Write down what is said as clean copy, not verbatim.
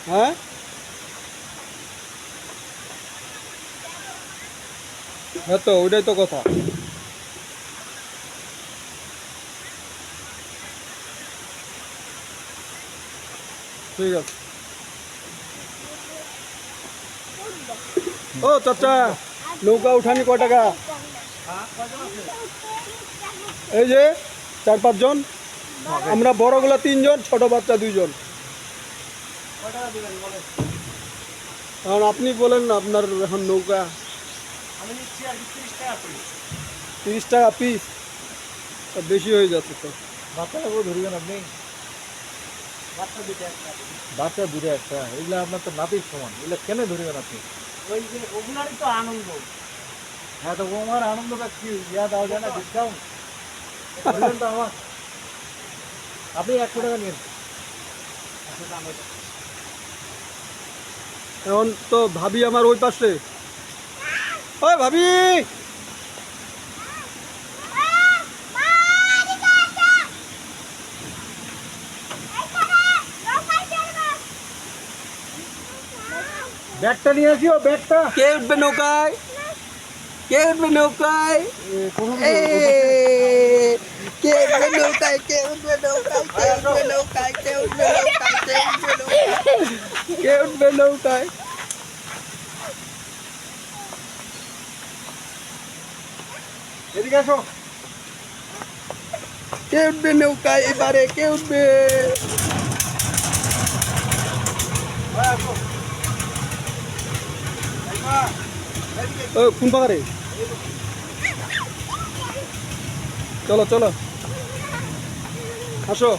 হ্যাঁ হ্যাঁ, তো ওইটাই তো কথা। ঠিক আছে। ও চাচা, নৌকা উঠানি কয় টাকা? এই যে 4-5 জন, আমরা বড়গুলা 3 জন, ছোট বাচ্চা 2 জন। এখন আপনি বলেন না, আপনার এখন নৌকা। আমি নিচ্ছি আর 30 টাকা পিস। 30 টাকা পিস? বেশি হয়ে যাচ্ছে তো। বাচ্চাটা ধরবেন আপনি? বাচ্চা দুটো একটা। বাচ্চা দুটো একটা, এগুলো আপনার তো নাতির সমান, এগুলো কেন ধরবেন আপনি? ওই যে ওগুলারই তো আনন্দ। হ্যাঁ, তো আমার আনন্দটা কি ইয়া দেওয়া যায় না, ডিসকাউন্ট ধরবেন তো আমার। আপনি 100 টাকা নিন। এখন তো ভাবি আমার ওই পাশে। ওই ভাবি, ব্যাগটা নিয়ে আসিও, ব্যাগটা। কে উঠবে নৌকায়? কে উঠবে নৌকায়? এ, কে উঠবে নৌকায়? কে উঠবে নৌকায়? কে উঠবে নৌকায়? কে উঠবে নৌকায়? কে উঠবে নৌকায়? কে উঠবে নৌকায়? এদিকে আসো। কে উঠবে নৌকায় এবারে? কে উঠবে? ও কোন পাহাড়ে? চলো চলো, আসো।